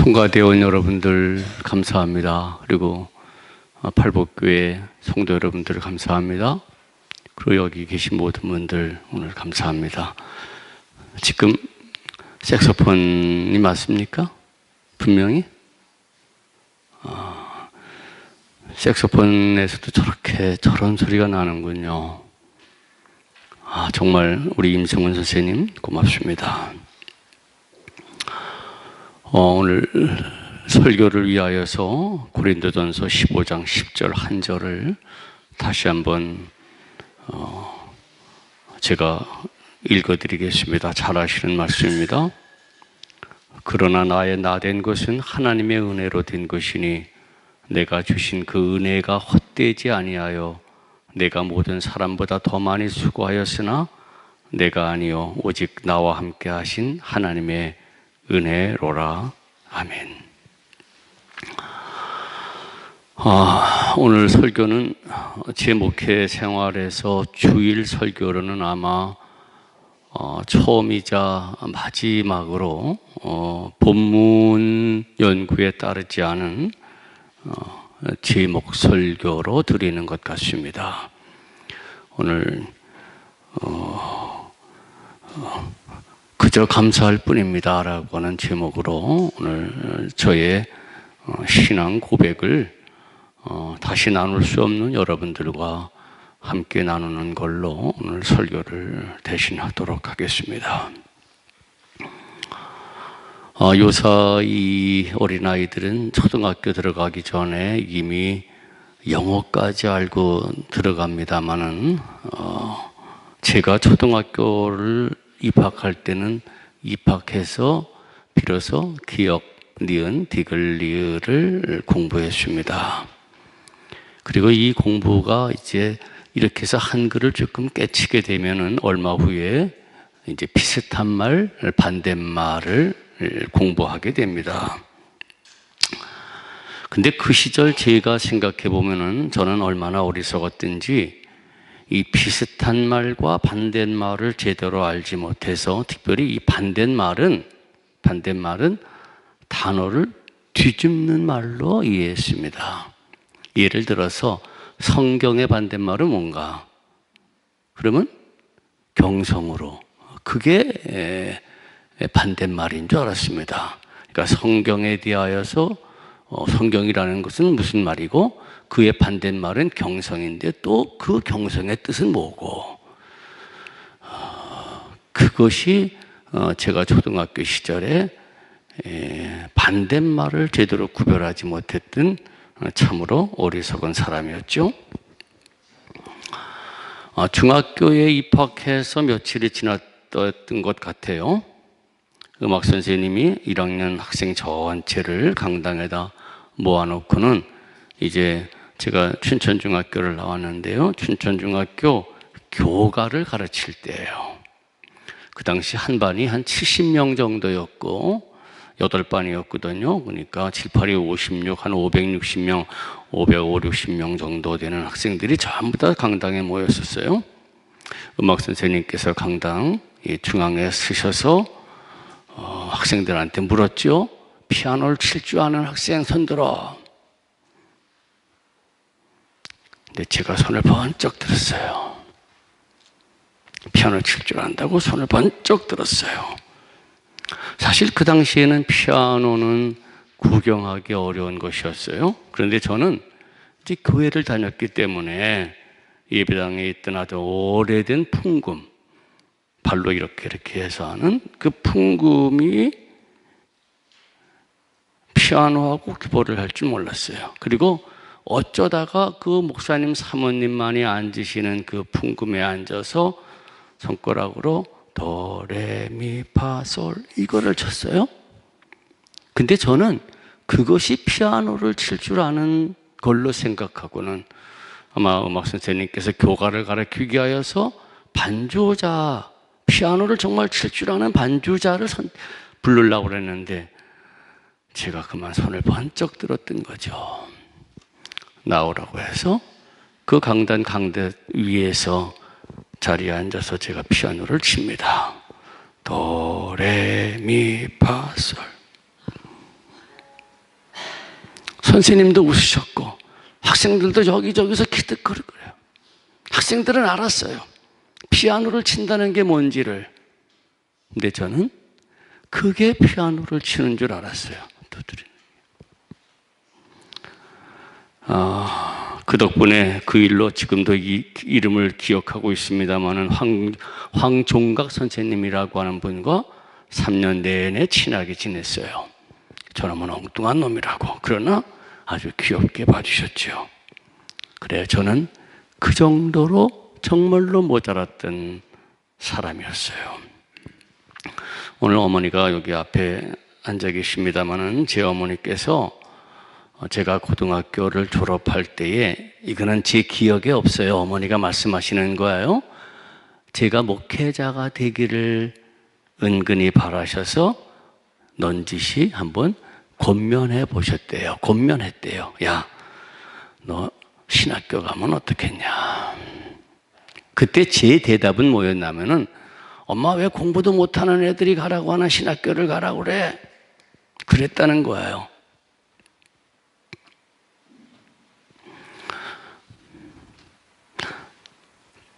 송가되어 온 여러분들 감사합니다. 그리고 팔복교회 성도 여러분들 감사합니다. 그리고 여기 계신 모든 분들 오늘 감사합니다. 지금 색소폰이 맞습니까? 분명히? 색소폰에서도 저런 소리가 나는군요. 정말 우리 임성훈 선생님 고맙습니다. 오늘 설교를 위하여서 고린도전서 15장 10절 한 절을 다시 한번 제가 읽어드리겠습니다. 잘 아시는 말씀입니다. 그러나 나의 나된 것은 하나님의 은혜로 된 것이니 내가 주신 그 은혜가 헛되지 아니하여 내가 모든 사람보다 더 많이 수고하였으나 내가 아니요 오직 나와 함께 하신 하나님의 은혜로라. 아멘. 오늘 설교는 제 목회 생활에서 주일 설교로는 아마 처음이자 마지막으로 본문 연구에 따르지 않은 제목 설교로 드리는 것 같습니다. 오늘 그저 감사할 뿐입니다 라고 하는 제목으로 오늘 저의 신앙 고백을 다시 나눌 수 없는 여러분들과 함께 나누는 걸로 오늘 설교를 대신하도록 하겠습니다. 요사이 어린아이들은 초등학교 들어가기 전에 이미 영어까지 알고 들어갑니다마는 제가 초등학교를 입학할 때는 입학해서 비로소 기역, 니은, 디귿, 리을을 공부했습니다. 그리고 이 공부가 이제 이렇게 해서 한글을 조금 깨치게 되면은 얼마 후에 이제 비슷한 말, 반대말을 공부하게 됩니다. 근데 그 시절 제가 생각해 보면은 저는 얼마나 어리석었든지 이 비슷한 말과 반대말을 제대로 알지 못해서 특별히 이 반대말은 단어를 뒤집는 말로 이해했습니다. 예를 들어서 성경의 반대말은 뭔가? 그러면 경성으로. 그게 반대말인 줄 알았습니다. 그러니까 성경에 대하여서 성경이라는 것은 무슨 말이고 그의 반대말은 경성인데 또 그 경성의 뜻은 뭐고 그것이 제가 초등학교 시절에 반대말을 제대로 구별하지 못했던 참으로 어리석은 사람이었죠. 중학교에 입학해서 며칠이 지났던 것 같아요. 음악 선생님이 1학년 학생 전체를 강당에다 모아놓고는 이제 제가 춘천중학교를 나왔는데요. 춘천중학교 교가를 가르칠 때예요. 그 당시 한 반이 한 70명 정도였고 8반이었거든요. 그러니까 7, 8이 56, 한 560명, 550명 정도 되는 학생들이 전부 다 강당에 모였었어요. 음악 선생님께서 강당 중앙에 서셔서 학생들한테 물었죠. 피아노를 칠 줄 아는 학생 손들어. 근데 제가 손을 번쩍 들었어요. 피아노 칠 줄 안다고 손을 번쩍 들었어요. 사실 그 당시에는 피아노는 구경하기 어려운 것이었어요. 그런데 저는 이제 교회를 다녔기 때문에 예배당에 있던 아주 오래된 풍금, 발로 이렇게 해서 하는 그 풍금이 피아노하고 규보를 할 줄 몰랐어요. 그리고 어쩌다가 그 목사님 사모님만이 앉으시는 그 풍금에 앉아서 손가락으로 도레미파솔 이거를 쳤어요. 근데 저는 그것이 피아노를 칠 줄 아는 걸로 생각하고는 아마 음악 선생님께서 교가를 가르치기 위하여서 반주자, 피아노를 정말 칠 줄 아는 반주자를 부르려고 그랬는데 제가 그만 손을 번쩍 들었던 거죠. 나오라고 해서 그 강단 강대 위에서 자리에 앉아서 제가 피아노를 칩니다. 도레미파솔. 선생님도 웃으셨고 학생들도 여기저기서 기득거리고요. 학생들은 알았어요. 피아노를 친다는 게 뭔지를. 근데 저는 그게 피아노를 치는 줄 알았어요. 두드리는. 그 덕분에 그 일로 지금도 이 이름을 기억하고 있습니다만은 황종각 선생님이라고 하는 분과 3년 내내 친하게 지냈어요. 저놈은 엉뚱한 놈이라고. 그러나 아주 귀엽게 봐주셨죠. 그래요. 저는 그 정도로 정말로 모자랐던 사람이었어요. 오늘 어머니가 여기 앞에 앉아 계십니다마는 제 어머니께서 제가 고등학교를 졸업할 때에, 이거는 제 기억에 없어요. 어머니가 말씀하시는 거예요. 제가 목회자가 되기를 은근히 바라셔서 넌지시 한번 권면해 보셨대요. 권면했대요. 야, 너 신학교 가면 어떻겠냐. 그때 제 대답은 뭐였냐면은, 엄마 왜 공부도 못하는 애들이 가라고 하나 신학교를 가라고 그래? 그랬다는 거예요.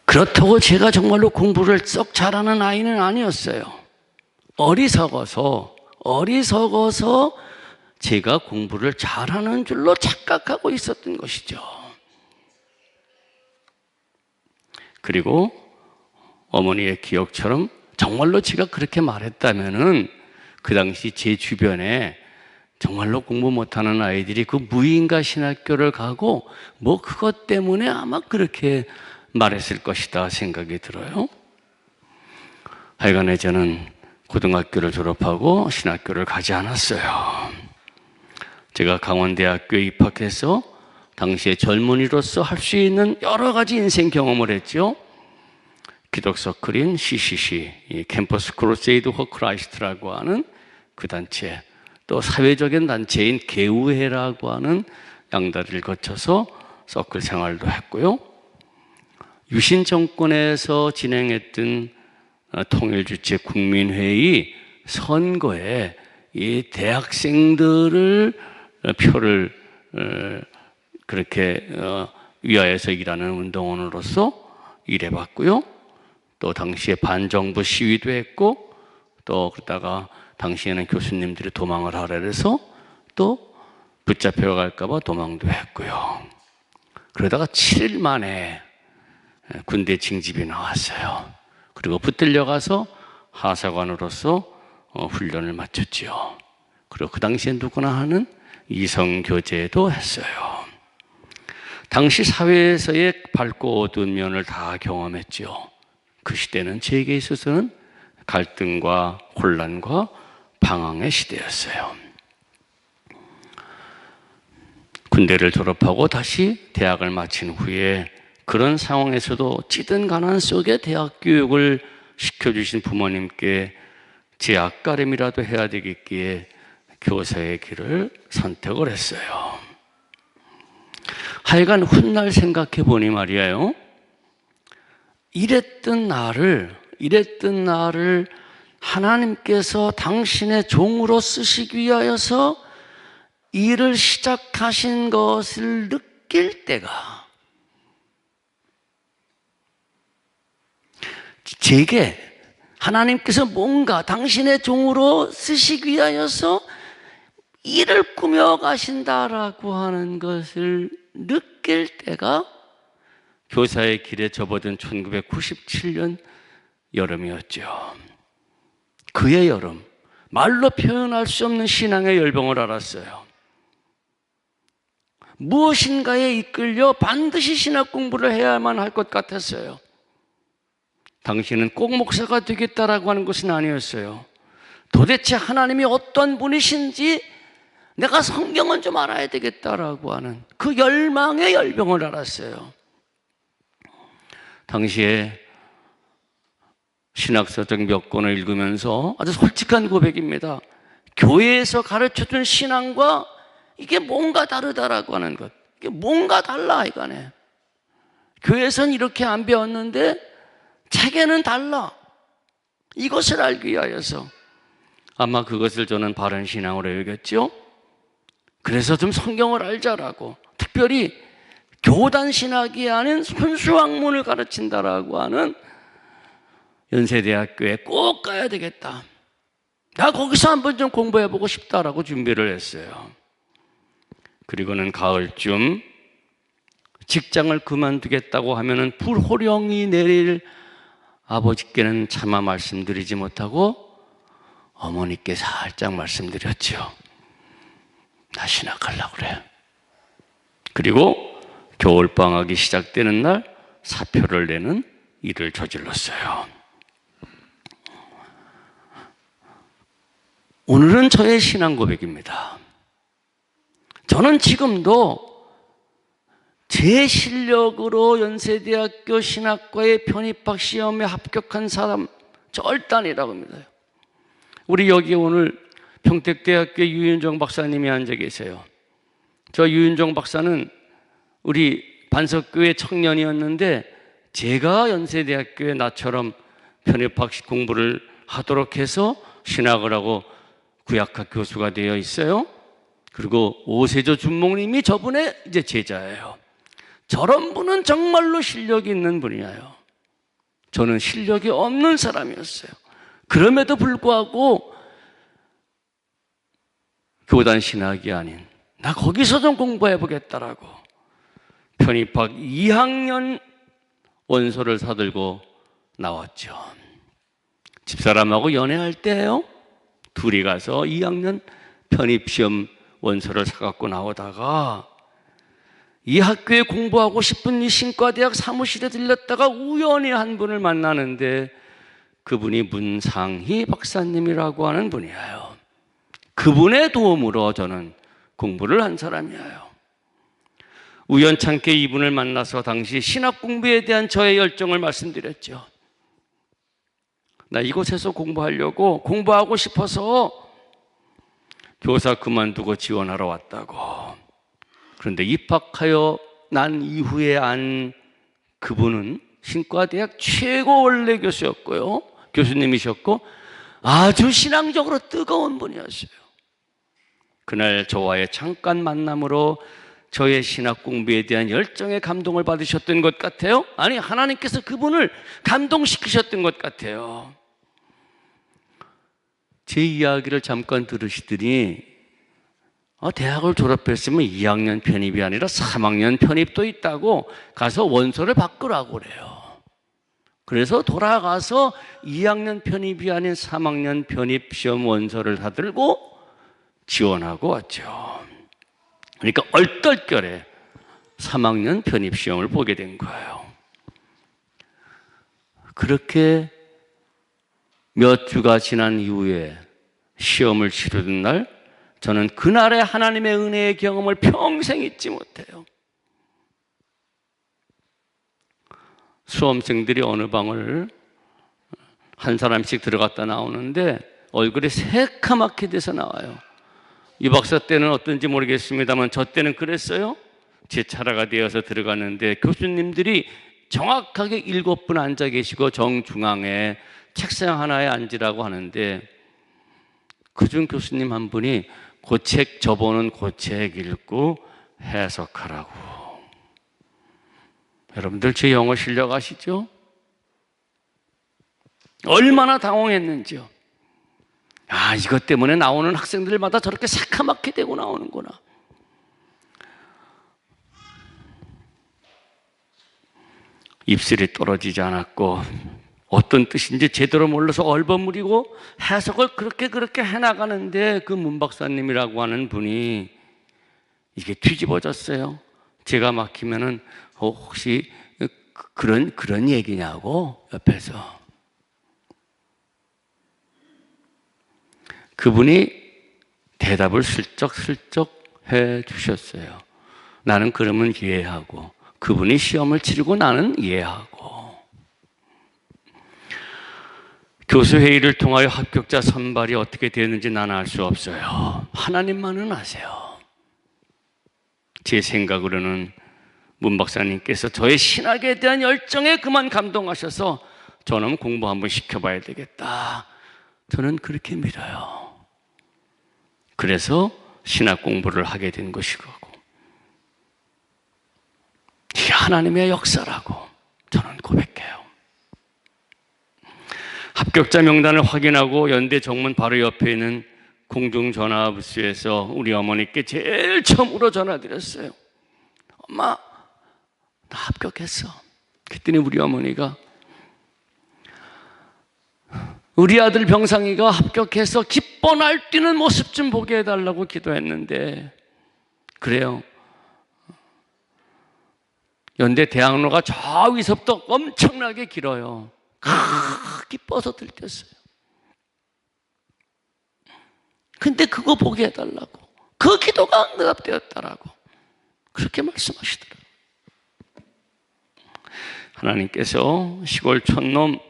그렇다고 제가 정말로 공부를 썩 잘하는 아이는 아니었어요. 어리석어서 제가 공부를 잘하는 줄로 착각하고 있었던 것이죠. 그리고 어머니의 기억처럼 정말로 제가 그렇게 말했다면은 그 당시 제 주변에 정말로 공부 못하는 아이들이 그 무인가 신학교를 가고 뭐 그것 때문에 아마 그렇게 말했을 것이다 생각이 들어요. 하여간에 저는 고등학교를 졸업하고 신학교를 가지 않았어요. 제가 강원대학교에 입학해서 당시에 젊은이로서 할 수 있는 여러 가지 인생 경험을 했죠. 기독서클인 CCC, 캠퍼스 크루세이드 포 크라이스트라고 하는 그 단체, 또 사회적인 단체인 개우회라고 하는 양다리를 거쳐서 서클 생활도 했고요. 유신 정권에서 진행했던 통일주체 국민회의 선거에 이 대학생들을 표를 그렇게 위하여서 일하는 운동원으로서 일해봤고요. 또 당시에 반정부 시위도 했고, 또 그러다가 당시에는 교수님들이 도망을 하라 그래서 또 붙잡혀갈까봐 도망도 했고요. 그러다가 7일 만에 군대 징집이 나왔어요. 그리고 붙들려 가서 하사관으로서 훈련을 마쳤지요. 그리고 그 당시에 누구나 하는 이성교제도 했어요. 당시 사회에서의 밝고 어두운 면을 다 경험했죠. 그 시대는 제게 있어서는 갈등과 혼란과 방황의 시대였어요. 군대를 졸업하고 다시 대학을 마친 후에 그런 상황에서도 찌든 가난 속에 대학 교육을 시켜주신 부모님께 제 앞가림이라도 해야 되겠기에 교사의 길을 선택을 했어요. 하여간 훗날 생각해 보니 말이에요. 이랬던 나를 하나님께서 당신의 종으로 쓰시기 위하여서 일을 시작하신 것을 느낄 때가 제게 하나님께서 뭔가 당신의 종으로 쓰시기 위하여서 일을 꾸며가신다라고 하는 것을 느낄 때가 교사의 길에 접어든 1997년 여름이었죠. 그의 여름, 말로 표현할 수 없는 신앙의 열병을 알았어요. 무엇인가에 이끌려 반드시 신학 공부를 해야만 할 것 같았어요. 당신은 꼭 목사가 되겠다라고 하는 것은 아니었어요. 도대체 하나님이 어떤 분이신지 내가 성경은 좀 알아야 되겠다라고 하는 그 열망의 열병을 알았어요. 당시에 신학서적 몇 권을 읽으면서 아주 솔직한 고백입니다. 교회에서 가르쳐준 신앙과 이게 뭔가 다르다라고 하는 것. 이게 뭔가 달라 이거네. 교회에서는 이렇게 안 배웠는데 책에는 달라. 이것을 알기 위하여서 아마 그것을 저는 바른 신앙으로 여겼죠. 그래서 좀 성경을 알자라고, 특별히 교단 신학이 아닌 손수학문을 가르친다라고 하는 연세대학교에 꼭 가야 되겠다. 나 거기서 한번 좀 공부해보고 싶다라고 준비를 했어요. 그리고는 가을쯤 직장을 그만두겠다고 하면은 불호령이 내릴 아버지께는 차마 말씀드리지 못하고 어머니께 살짝 말씀드렸죠. 나 신학하려고 그래. 그리고 겨울방학이 시작되는 날 사표를 내는 일을 저질렀어요. 오늘은 저의 신앙 고백입니다. 저는 지금도 제 실력으로 연세대학교 신학과의 편입학 시험에 합격한 사람 절단이라고 믿어요. 우리 여기 오늘 평택대학교 유윤종 박사님이 앉아 계세요. 저 유윤종 박사는 우리 반석교회 청년이었는데 제가 연세대학교에 나처럼 편입학 공부를 하도록 해서 신학을 하고 구약학 교수가 되어 있어요. 그리고 오세조 준목님이 저분의 이제 제자예요. 저런 분은 정말로 실력이 있는 분이에요. 저는 실력이 없는 사람이었어요. 그럼에도 불구하고 교단 신학이 아닌 나 거기서 좀 공부해 보겠다라고 편입학 2학년 원서를 사들고 나왔죠. 집사람하고 연애할 때요, 둘이 가서 2학년 편입시험 원서를 사갖고 나오다가 이 학교에 공부하고 싶은 이 신과대학 사무실에 들렸다가 우연히 한 분을 만나는데 그분이 문상희 박사님이라고 하는 분이에요. 그분의 도움으로 저는 공부를 한 사람이에요. 우연찮게 이분을 만나서 당시 신학 공부에 대한 저의 열정을 말씀드렸죠. 나 이곳에서 공부하고 싶어서 교사 그만두고 지원하러 왔다고. 그런데 입학하여 난 이후에 안 그분은 신과대학 최고 원래 교수였고요, 교수님이셨고 아주 신앙적으로 뜨거운 분이었어요. 그날 저와의 잠깐 만남으로 저의 신학 공부에 대한 열정에 감동을 받으셨던 것 같아요. 아니, 하나님께서 그분을 감동시키셨던 것 같아요. 제 이야기를 잠깐 들으시더니 대학을 졸업했으면 2학년 편입이 아니라 3학년 편입도 있다고 가서 원서를 바꾸라고 그래요. 그래서 돌아가서 2학년 편입이 아닌 3학년 편입 시험 원서를 다 들고 지원하고 왔죠. 그러니까 얼떨결에 3학년 편입 시험을 보게 된 거예요. 그렇게 몇 주가 지난 이후에 시험을 치르던 날, 저는 그날의 하나님의 은혜의 경험을 평생 잊지 못해요. 수험생들이 어느 방을 한 사람씩 들어갔다 나오는데 얼굴이 새카맣게 돼서 나와요. 이 박사 때는 어떤지 모르겠습니다만 저 때는 그랬어요. 제 차례가 되어서 들어갔는데 교수님들이 정확하게 7분 앉아 계시고 정중앙에 책상 하나에 앉으라고 하는데 그중 교수님 한 분이 그 책 접어놓은 그 책 읽고 해석하라고. 여러분들 제 영어 실력 아시죠? 얼마나 당황했는지요. 이것 때문에 나오는 학생들마다 저렇게 새카맣게 되고 나오는구나. 입술이 떨어지지 않았고 어떤 뜻인지 제대로 몰라서 얼버무리고 해석을 그렇게 해나가는데 그 문 박사님이라고 하는 분이 이게 뒤집어졌어요. 제가 막히면은 혹시 그런 얘기냐고 옆에서. 그분이 대답을 슬쩍 해 주셨어요. 나는 그러면 이해하고 그분이 시험을 치르고 나는 이해하고. 교수회의를 통하여 합격자 선발이 어떻게 되는지 나는 알 수 없어요. 하나님만은 아세요. 제 생각으로는 문 박사님께서 저의 신학에 대한 열정에 그만 감동하셔서 저는 공부 한번 시켜봐야 되겠다. 저는 그렇게 믿어요. 그래서 신학 공부를 하게 된 것이고, 이게 하나님의 역사라고 저는 고백해요. 합격자 명단을 확인하고 연대 정문 바로 옆에 있는 공중전화부스에서 우리 어머니께 제일 처음으로 전화드렸어요. 엄마, 나 합격했어. 그랬더니 우리 어머니가 우리 아들 병상이가 합격해서 기뻐 날뛰는 모습 좀 보게 해달라고 기도했는데, 그래요. 연대 대학로가 저 위서부터 엄청나게 길어요. 기뻐서 들켰어요. 근데 그거 보게 해달라고, 그 기도가 응답되었다라고 그렇게 말씀하시더라고요. 하나님께서 시골 촌놈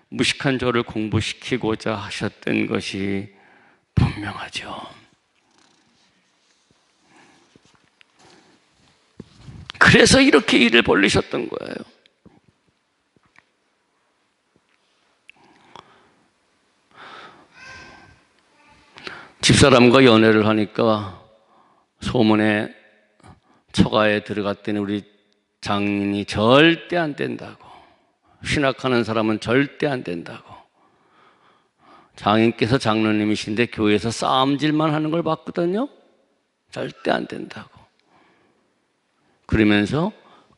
무식한 저를 공부시키고자 하셨던 것이 분명하죠. 그래서 이렇게 일을 벌리셨던 거예요. 집사람과 연애를 하니까 소문에 처가에 들어갔더니 우리 장인이 절대 안 된다고, 신학하는 사람은 절대 안 된다고. 장인께서 장로님이신데 교회에서 싸움질만 하는 걸 봤거든요. 절대 안 된다고. 그러면서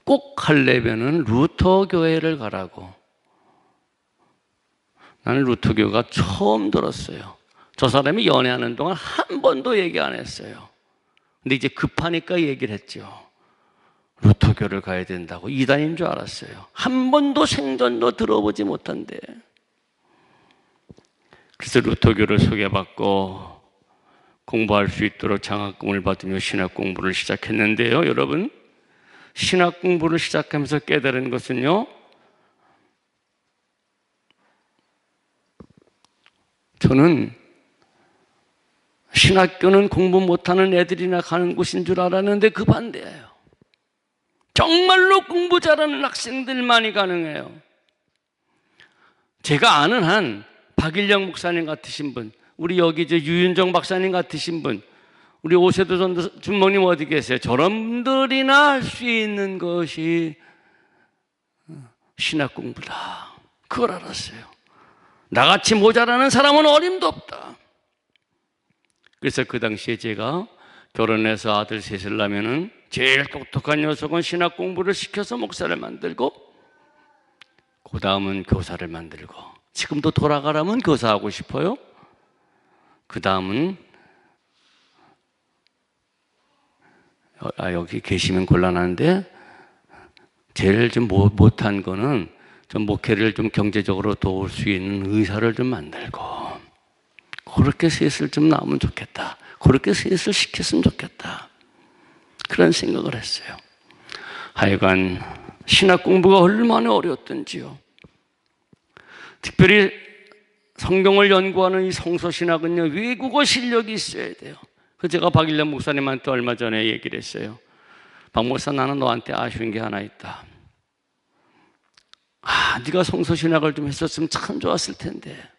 꼭 하려면은 루터 교회를 가라고. 나는 루터 교가 처음 들었어요. 저 사람이 연애하는 동안 한 번도 얘기 안 했어요. 근데 이제 급하니까 얘기를 했죠. 루터교를 가야 된다고. 이단인 줄 알았어요. 한 번도 생전도 들어보지 못한데. 그래서 루터교를 소개받고 공부할 수 있도록 장학금을 받으며 신학 공부를 시작했는데요. 여러분, 신학 공부를 시작하면서 깨달은 것은요, 저는 신학교는 공부 못하는 애들이나 가는 곳인 줄 알았는데 그 반대예요. 정말로 공부 잘하는 학생들만이 가능해요. 제가 아는 한 박일영 목사님 같으신 분, 우리 여기 유윤정 박사님 같으신 분, 우리 오세도 주모님 어디 계세요? 저런들이나 할 수 있는 것이 신학 공부다. 그걸 알았어요. 나같이 모자라는 사람은 어림도 없다. 그래서 그 당시에 제가 결혼해서 아들 셋을 낳으면은 제일 똑똑한 녀석은 신학 공부를 시켜서 목사를 만들고, 그 다음은 교사를 만들고, 지금도 돌아가라면 교사하고 싶어요. 그 다음은 여기 계시면 곤란한데, 제일 좀 못한 거는 좀 목회를 좀 경제적으로 도울 수 있는 의사를 좀 만들고, 그렇게 셋을 좀 낳으면 좋겠다. 그렇게 셋을 시켰으면 좋겠다. 그런 생각을 했어요. 하여간 신학 공부가 얼마나 어려웠던지요. 특별히 성경을 연구하는 이 성서신학은요, 외국어 실력이 있어야 돼요. 그래서 제가 박일련 목사님한테 얼마 전에 얘기를 했어요. 박 목사, 나는 너한테 아쉬운 게 하나 있다. 네가 성서신학을 좀 했었으면 참 좋았을 텐데.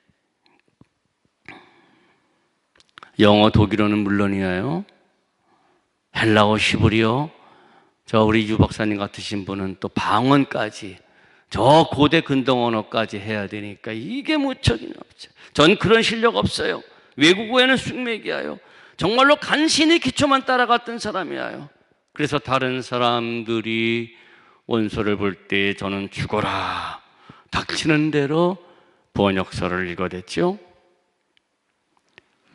영어, 독일어는 물론이에요. 헬라어, 히브리어, 저 우리 유 박사님 같으신 분은 또 방언까지, 저 고대 근동 언어까지 해야 되니까 이게 무척이나 없죠. 전 그런 실력 없어요. 외국어에는 쑥맥이에요. 정말로 간신히 기초만 따라갔던 사람이에요. 그래서 다른 사람들이 원서를 볼 때 저는 죽어라, 닥치는 대로 번역서를 읽어댔죠.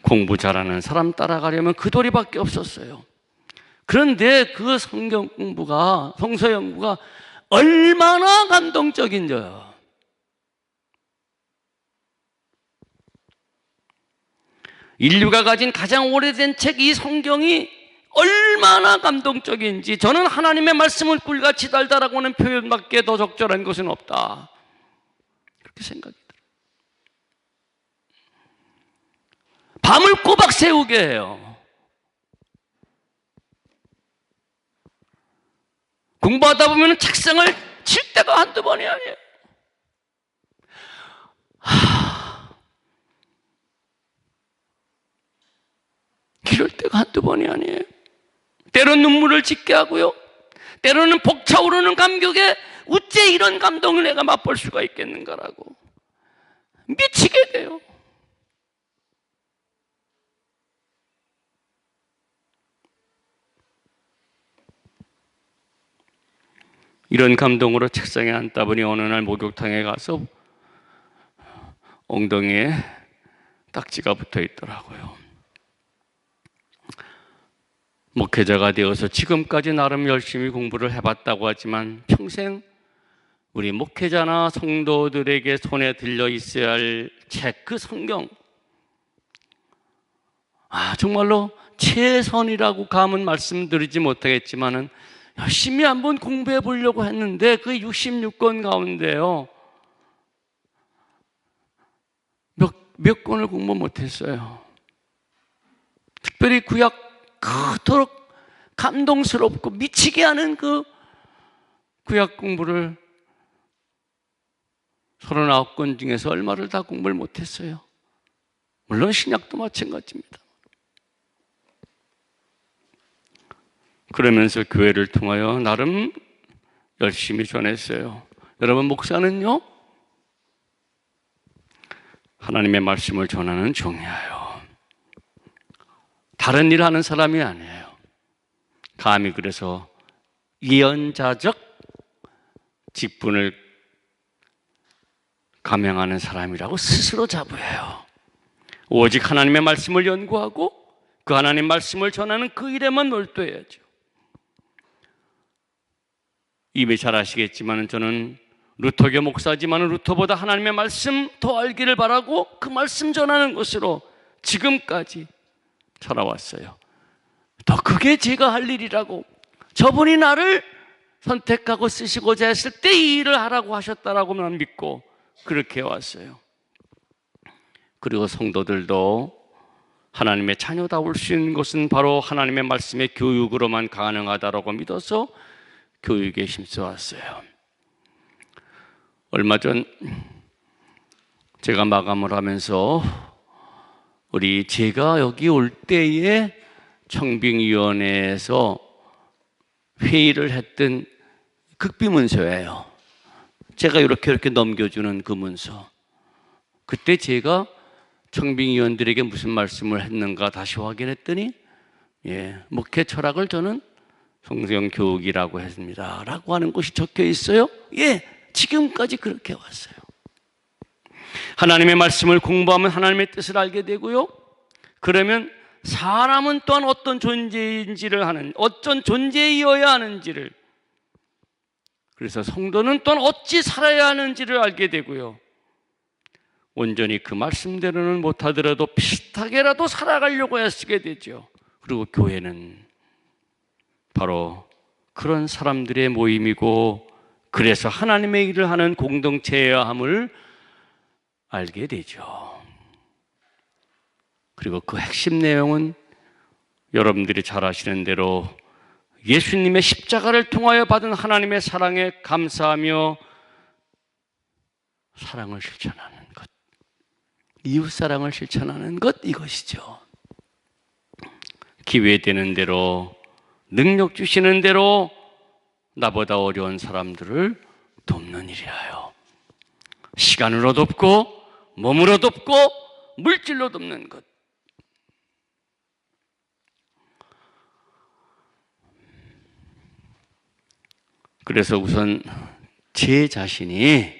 공부 잘하는 사람 따라가려면 그 도리밖에 없었어요. 그런데 그 성경 공부가, 성서 연구가 얼마나 감동적인지요. 인류가 가진 가장 오래된 책, 이 성경이 얼마나 감동적인지, 저는 하나님의 말씀을 꿀같이 달다라고 하는 표현밖에 더 적절한 것은 없다, 그렇게 생각이 들어요. 밤을 꼬박 새우게 해요. 공부하다 보면 책상을 칠 때가 한두 번이 아니에요. 기를 때가 한두 번이 아니에요. 때로는 눈물을 짓게 하고요. 때로는 벅차오르는 감격에 어째 이런 감동을 내가 맛볼 수가 있겠는가라고 미치게 돼요. 이런 감동으로 책상에 앉다 보니 어느 날 목욕탕에 가서 엉덩이에 딱지가 붙어 있더라고요. 목회자가 되어서 지금까지 나름 열심히 공부를 해봤다고 하지만 평생 우리 목회자나 성도들에게 손에 들려 있어야 할 책, 그 성경, 정말로 최선이라고 감은 말씀드리지 못하겠지만은 열심히 한번 공부해 보려고 했는데 그 66권 가운데요 몇 권을 공부 못했어요. 특별히 구약 그토록 감동스럽고 미치게 하는 그 구약 공부를 39권 중에서 얼마를 다 공부를 못했어요. 물론 신약도 마찬가지입니다. 그러면서 교회를 통하여 나름 열심히 전했어요. 여러분, 목사는요 하나님의 말씀을 전하는 종이에요. 다른 일 하는 사람이 아니에요. 감히 그래서 예언자적 직분을 감행하는 사람이라고 스스로 자부해요. 오직 하나님의 말씀을 연구하고 그 하나님 말씀을 전하는 그 일에만 몰두해야죠. 이미 잘 아시겠지만 저는 루터교 목사지만 루터보다 하나님의 말씀 더 알기를 바라고 그 말씀 전하는 것으로 지금까지 살아왔어요. 더 그게 제가 할 일이라고, 저분이 나를 선택하고 쓰시고자 했을 때 이 일을 하라고 하셨다라고만 믿고 그렇게 왔어요. 그리고 성도들도 하나님의 자녀다울 수 있는 것은 바로 하나님의 말씀의 교육으로만 가능하다라고 믿어서 교육에 힘써왔어요. 얼마 전 제가 마감을 하면서 제가 여기 올 때에 청빙위원회에서 회의를 했던 극비문서예요. 제가 이렇게 넘겨주는 그 문서. 그때 제가 청빙위원들에게 무슨 말씀을 했는가 다시 확인했더니 목회 철학을 저는 성경 교육이라고 했습니다 라고 하는 것이 적혀 있어요. 지금까지 그렇게 왔어요. 하나님의 말씀을 공부하면 하나님의 뜻을 알게 되고요, 그러면 사람은 또한 어떤 존재인지를 어떤 존재이어야 하는지를, 그래서 성도는 또한 어찌 살아야 하는지를 알게 되고요, 온전히 그 말씀대로는 못하더라도 비슷하게라도 살아가려고 애쓰게 되죠. 그리고 교회는 바로 그런 사람들의 모임이고, 그래서 하나님의 일을 하는 공동체여야 함을 알게 되죠. 그리고 그 핵심 내용은 여러분들이 잘 아시는 대로 예수님의 십자가를 통하여 받은 하나님의 사랑에 감사하며 사랑을 실천하는 것, 이웃사랑을 실천하는 것, 이것이죠. 기회되는 대로, 능력 주시는 대로 나보다 어려운 사람들을 돕는 일이에요. 시간으로 돕고 몸으로 돕고 물질로 돕는 것. 그래서 우선 제 자신이,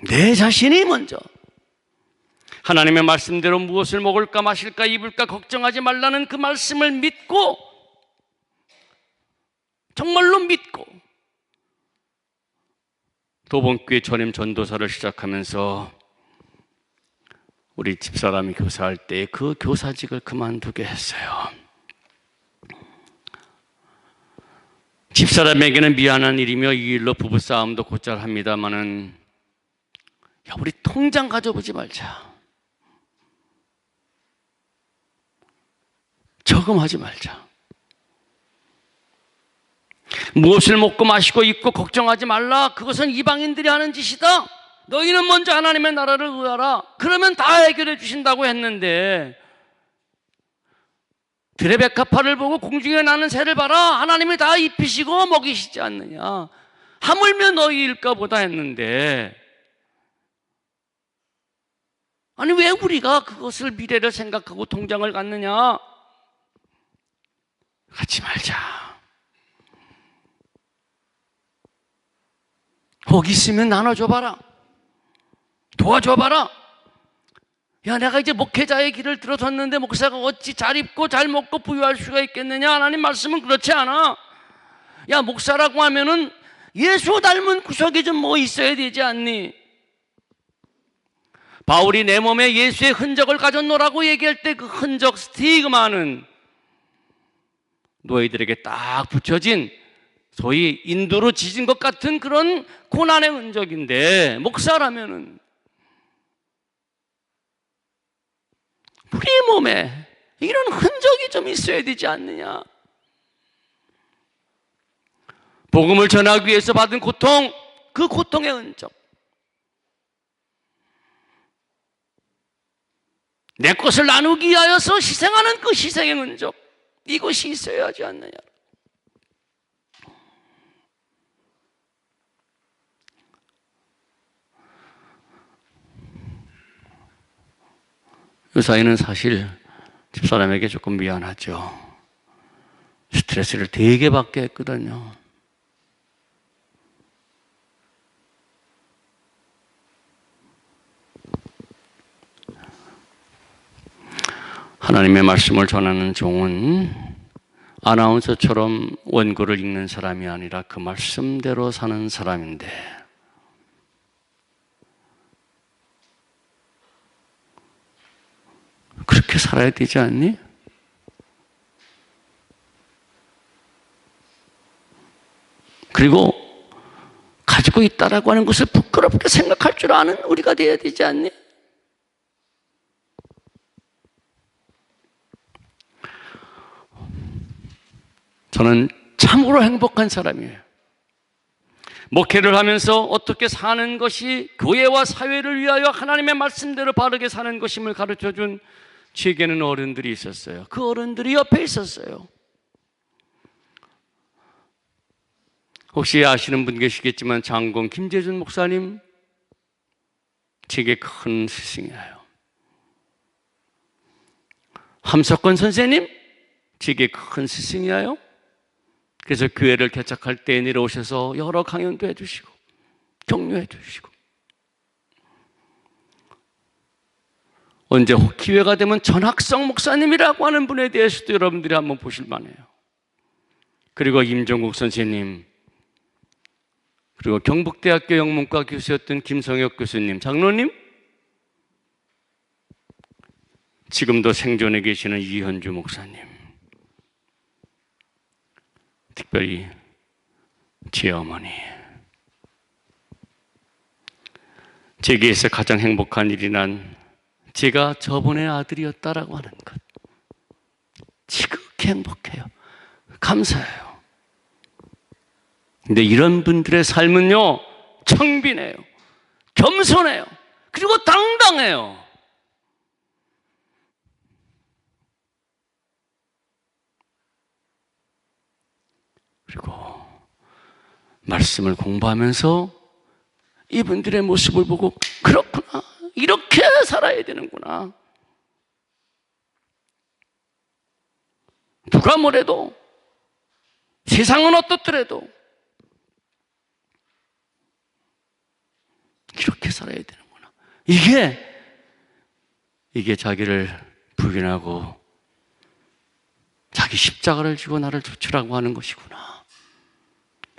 내 자신이 먼저 하나님의 말씀대로 무엇을 먹을까 마실까 입을까 걱정하지 말라는 그 말씀을 믿고, 정말로 믿고, 도봉교회 전임 전도사를 시작하면서 우리 집사람이 교사할 때 그 교사직을 그만두게 했어요. 집사람에게는 미안한 일이며 이 일로 부부싸움도 곧잘 합니다마는, 우리 통장 가져보지 말자, 저금하지 말자, 무엇을 먹고 마시고 입고 걱정하지 말라, 그것은 이방인들이 하는 짓이다, 너희는 먼저 하나님의 나라를 구하라. 그러면 다 해결해 주신다고 했는데 드레베카파를 보고 공중에 나는 새를 봐라. 하나님이 다 입히시고 먹이시지 않느냐. 하물며 너희일까 보다 했는데, 아니 왜 우리가 그것을 미래를 생각하고 통장을 갖느냐? 갖지 말자. 혹 있으면 나눠줘봐라. 도와줘봐라. 야, 내가 이제 목회자의 길을 들어섰는데 목사가 어찌 잘 입고 잘 먹고 부유할 수가 있겠느냐? 하나님 말씀은 그렇지 않아. 야, 목사라고 하면은 예수 닮은 구석이 좀 뭐 있어야 되지 않니? 바울이 내 몸에 예수의 흔적을 가졌노라고 얘기할 때 그 흔적, 스티그마는 너희들에게 딱 붙여진 소위 인도로 지진 것 같은 그런 고난의 흔적인데, 목사라면은 우리 몸에 이런 흔적이 좀 있어야 되지 않느냐? 복음을 전하기 위해서 받은 고통, 그 고통의 흔적, 내 것을 나누기 위하여서 희생하는 그 희생의 흔적, 이것이 있어야 하지 않느냐? 이 사이는 사실 집사람에게 조금 미안하죠. 스트레스를 되게 받게 했거든요. 하나님의 말씀을 전하는 종은 아나운서처럼 원고를 읽는 사람이 아니라 그 말씀대로 사는 사람인데, 그렇게 살아야 되지 않니? 그리고 가지고 있다라고 하는 것을 부끄럽게 생각할 줄 아는 우리가 되어야 되지 않니? 저는 참으로 행복한 사람이에요. 목회를 하면서 어떻게 사는 것이 교회와 사회를 위하여 하나님의 말씀대로 바르게 사는 것임을 가르쳐준 제게는 어른들이 있었어요. 그 어른들이 옆에 있었어요. 혹시 아시는 분 계시겠지만 장공 김재준 목사님, 제게 큰 스승이에요. 함석권 선생님, 제게 큰 스승이에요. 그래서 교회를 개척할 때 내려오셔서 여러 강연도 해주시고 격려해 주시고, 언제 기회가 되면 전학성 목사님이라고 하는 분에 대해서도 여러분들이 한번 보실 만해요. 그리고 임종국 선생님, 그리고 경북대학교 영문과 교수였던 김성혁 교수님, 장로님, 지금도 생존해 계시는 이현주 목사님, 특별히 제 어머니, 제게서 가장 행복한 일이 난 제가 저분의 아들이었다라고 하는 것, 지극히 행복해요. 감사해요. 근데 이런 분들의 삶은요, 청빈해요, 겸손해요, 그리고 당당해요. 그리고 말씀을 공부하면서 이분들의 모습을 보고, 그렇구나, 이렇게 살아야 되는구나. 누가 뭐래도, 세상은 어떻더라도 이렇게 살아야 되는구나. 이게 자기를 부인하고 자기 십자가를 지고 나를 쫓으라고 하는 것이구나.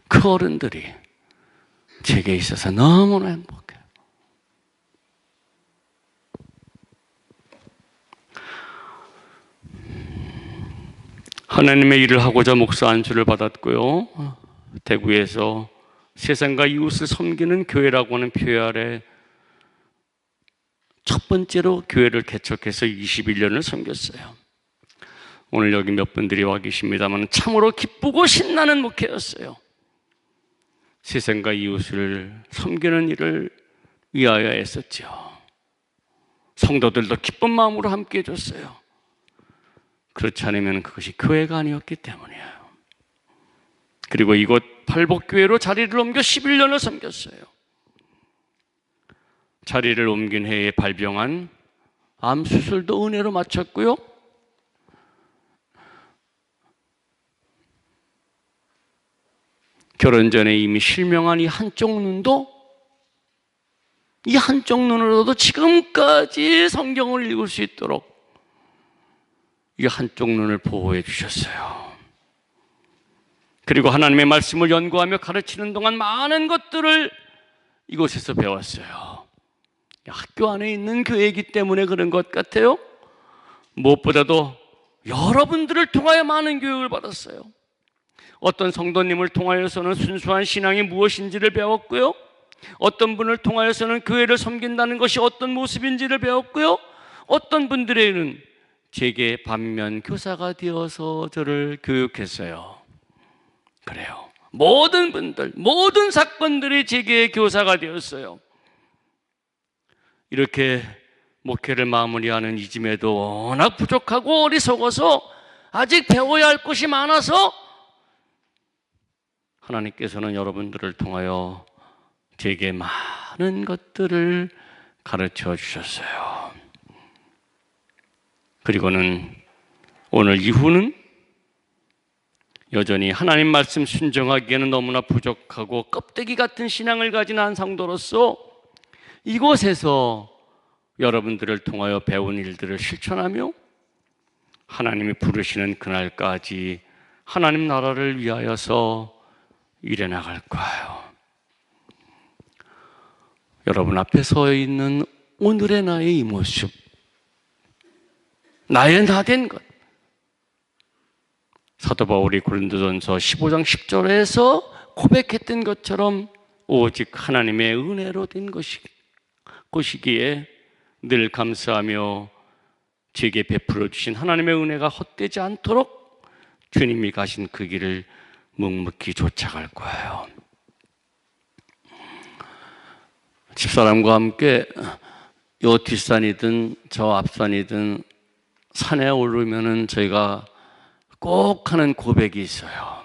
그 어른들이 제게 있어서 너무나 행복해요. 하나님의 일을 하고자 목사 안수를 받았고요. 대구에서 세상과 이웃을 섬기는 교회라고 하는 표어 아래 첫 번째로 교회를 개척해서 21년을 섬겼어요. 오늘 여기 몇 분들이 와 계십니다만 참으로 기쁘고 신나는 목회였어요. 세상과 이웃을 섬기는 일을 위하여 애썼죠. 성도들도 기쁜 마음으로 함께 해줬어요. 그렇지 않으면 그것이 교회가 아니었기 때문이에요. 그리고 이곳 팔복교회로 자리를 옮겨 11년을 섬겼어요. 자리를 옮긴 해에 발병한 암 수술도 은혜로 마쳤고요. 결혼 전에 이미 실명한 이 한쪽 눈도, 이 한쪽 눈으로도 지금까지 성경을 읽을 수 있도록 이 한쪽 눈을 보호해 주셨어요. 그리고 하나님의 말씀을 연구하며 가르치는 동안 많은 것들을 이곳에서 배웠어요. 학교 안에 있는 교회이기 때문에 그런 것 같아요. 무엇보다도 여러분들을 통하여 많은 교육을 받았어요. 어떤 성도님을 통하여서는 순수한 신앙이 무엇인지를 배웠고요. 어떤 분을 통하여서는 교회를 섬긴다는 것이 어떤 모습인지를 배웠고요. 어떤 분들에게는 제게 반면 교사가 되어서 저를 교육했어요. 그래요. 모든 분들, 모든 사건들이 제게 교사가 되었어요. 이렇게 목회를 마무리하는 이쯤에도 워낙 부족하고 어리석어서 아직 배워야 할 것이 많아서 하나님께서는 여러분들을 통하여 제게 많은 것들을 가르쳐 주셨어요. 그리고는 오늘 이후는 여전히 하나님 말씀 순종하기에는 너무나 부족하고 껍데기 같은 신앙을 가진 한 성도로서 이곳에서 여러분들을 통하여 배운 일들을 실천하며 하나님이 부르시는 그날까지 하나님 나라를 위하여서 일해 나갈 거예요. 여러분 앞에 서 있는 오늘의 나의 이 모습, 나의 나 된 것, 사도 바울이 고린도전서 15장 10절에서 고백했던 것처럼 오직 하나님의 은혜로 된 것이기에 늘 감사하며 제게 베풀어 주신 하나님의 은혜가 헛되지 않도록 주님이 가신 그 길을 묵묵히 쫓아갈 거예요. 집사람과 함께 요 뒷산이든 저 앞산이든 산에 오르면은 저희가 꼭 하는 고백이 있어요.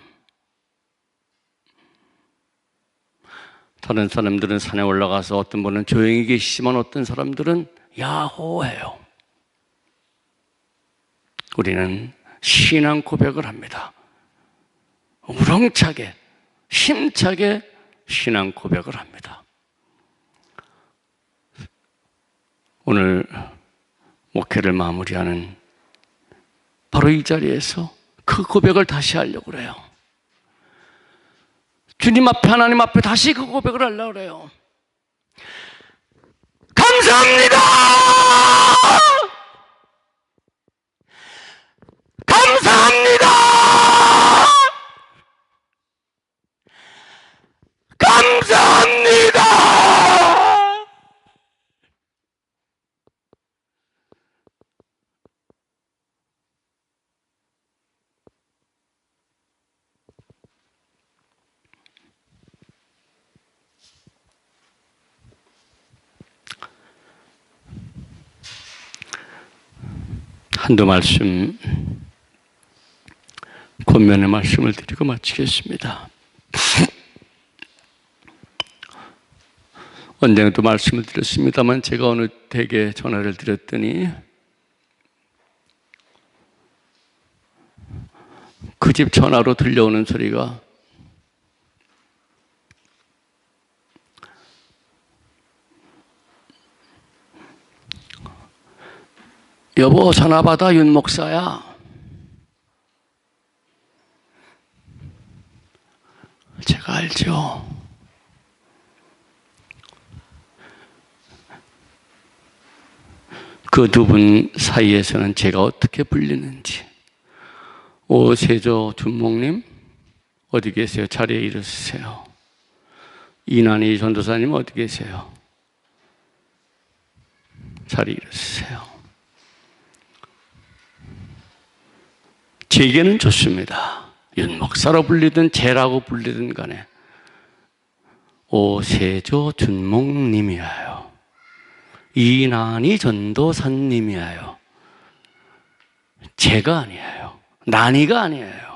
다른 사람들은 산에 올라가서 어떤 분은 조용히 계시지만 어떤 사람들은 야호해요. 우리는 신앙 고백을 합니다. 우렁차게, 힘차게 신앙 고백을 합니다. 오늘 목회를 마무리하는 바로 이 자리에서 그 고백을 다시 하려고 그래요. 주님 앞에, 하나님 앞에 다시 그 고백을 하려고 그래요. 감사합니다! 감사합니다! 감사합니다! 한두 말씀, 권면의 말씀을 드리고 마치겠습니다. 언젠가도 말씀을 드렸습니다만 제가 어느 댁에 전화를 드렸더니 그 집 전화로 들려오는 소리가 여보 전화 받아 윤 목사야. 제가 알죠. 그 두 분 사이에서는 제가 어떻게 불리는지. 오세조 준목님 어디 계세요? 자리에 일으세요. 이난희 전도사님 어디 계세요? 자리에 일으세요. 제게는 좋습니다. 윤 목사로 불리든 제라고 불리든 간에 오세조 준목님이에요. 이난이 전도사님이에요. 제가 아니에요. 난이가 아니에요.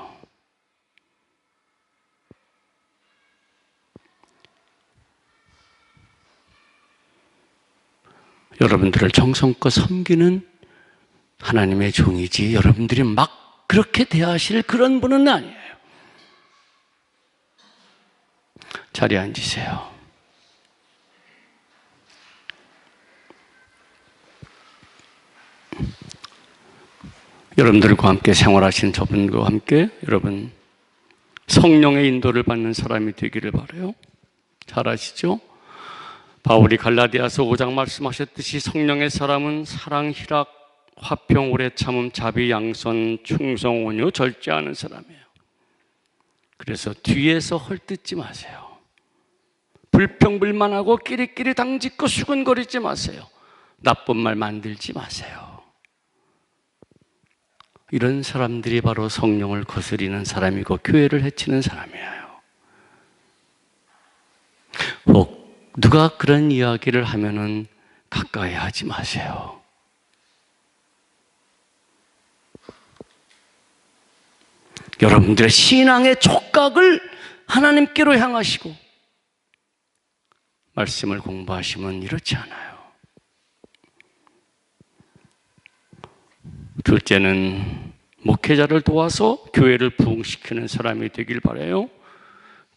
여러분들을 정성껏 섬기는 하나님의 종이지 여러분들이 막 그렇게 대하실 그런 분은 아니에요. 자리에 앉으세요. 여러분들과 함께 생활하신 저분과 함께 여러분 성령의 인도를 받는 사람이 되기를 바라요. 잘 아시죠? 바울이 갈라디아서 5장 말씀하셨듯이 성령의 사람은 사랑, 희락, 화평, 오래 참음, 자비, 양선, 충성, 온유, 절제하는 사람이에요. 그래서 뒤에서 헐뜯지 마세요. 불평불만하고 끼리끼리 당짓고 수근거리지 마세요. 나쁜 말 만들지 마세요. 이런 사람들이 바로 성령을 거스리는 사람이고 교회를 해치는 사람이에요. 혹 누가 그런 이야기를 하면은 가까이 하지 마세요. 여러분들의 신앙의 촉각을 하나님께로 향하시고 말씀을 공부하시면 이렇지 않아요. 둘째는 목회자를 도와서 교회를 부흥시키는 사람이 되길 바라요.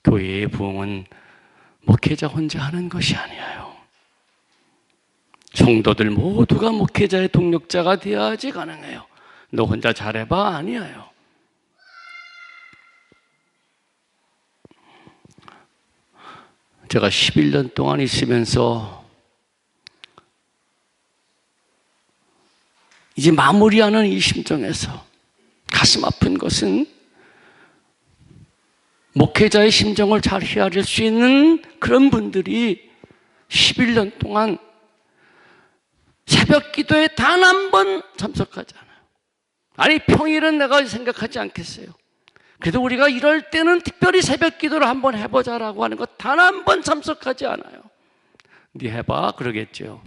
교회의 부흥은 목회자 혼자 하는 것이 아니에요. 성도들 모두가 목회자의 동력자가 되어야지 가능해요. 너 혼자 잘해봐? 아니에요. 제가 11년 동안 있으면서 이제 마무리하는 이 심정에서 가슴 아픈 것은 목회자의 심정을 잘 헤아릴 수 있는 그런 분들이 11년 동안 새벽 기도에 단 한 번 참석하지 않아요. 아니 평일은 내가 생각하지 않겠어요. 그래도 우리가 이럴 때는 특별히 새벽 기도를 한번 해보자라고 하는 것 단 한 번 참석하지 않아요. 네 해봐 그러겠죠.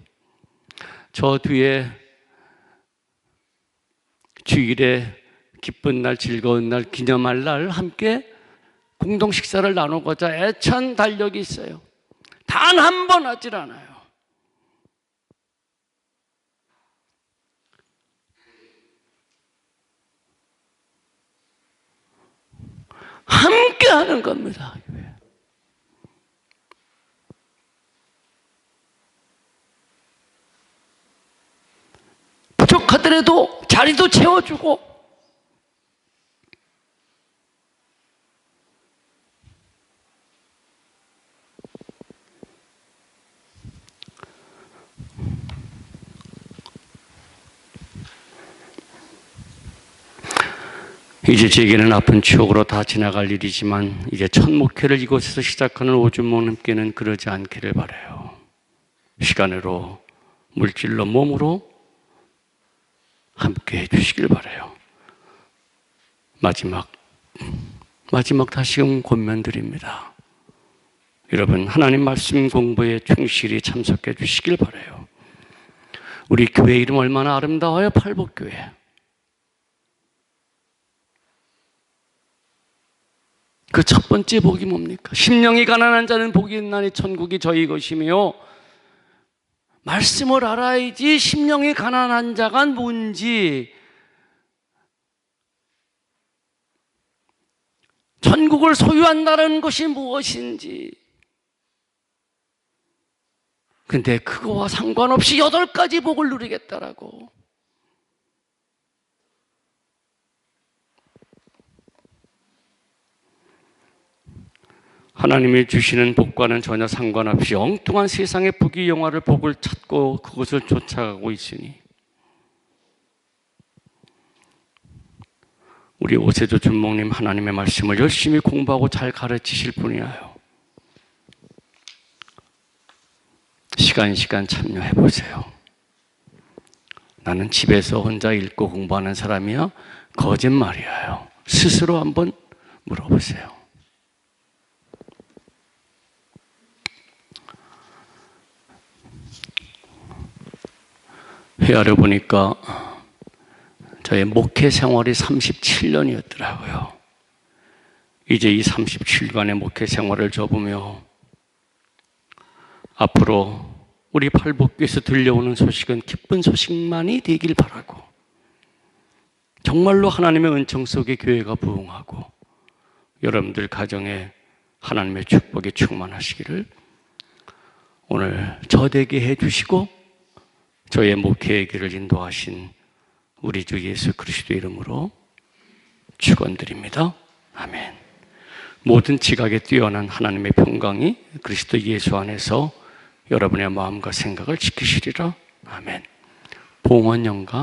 저 뒤에 주일에 기쁜 날, 즐거운 날, 기념할 날 함께 공동 식사를 나누고자 애찬 달력이 있어요. 단 한 번 하질 않아요. 함께 하는 겁니다. 부족하더라도 자리도 채워주고 이제 제게는 아픈 추억으로 다 지나갈 일이지만 이제 첫 목회를 이곳에서 시작하는 오준모님께는 그러지 않기를 바라요. 시간으로 물질로 몸으로 함께 해주시길 바라요. 마지막 다시금 권면드립니다. 여러분 하나님 말씀 공부에 충실히 참석해 주시길 바라요. 우리 교회 이름 얼마나 아름다워요. 팔복교회. 그 첫 번째 복이 뭡니까? 심령이 가난한 자는 복이 있나니 천국이 저희 것이며 말씀을 알아야지 심령이 가난한 자가 뭔지 천국을 소유한다는 것이 무엇인지 근데 그거와 상관없이 8가지 복을 누리겠다라고 하나님이 주시는 복과는 전혀 상관없이 엉뚱한 세상의 부귀영화를 복을 찾고 그것을 쫓아가고 있으니 우리 오세조 준목님 하나님의 말씀을 열심히 공부하고 잘 가르치실 분이에요. 시간 참여해 보세요. 나는 집에서 혼자 읽고 공부하는 사람이야? 거짓말이에요. 스스로 한번 물어보세요. 헤아려 보니까 저의 목회 생활이 37년이었더라고요. 이제 이 37년의 목회 생활을 접으며 앞으로 우리 팔복교에서 들려오는 소식은 기쁜 소식만이 되길 바라고, 정말로 하나님의 은총 속에 교회가 부흥하고 여러분들 가정에 하나님의 축복이 충만하시기를 오늘 저 되게 해주시고 저의 목회의 길을 인도하신 우리 주 예수 그리스도 이름으로 축원드립니다. 아멘. 모든 지각에 뛰어난 하나님의 평강이 그리스도 예수 안에서 여러분의 마음과 생각을 지키시리라. 아멘. 봉헌영가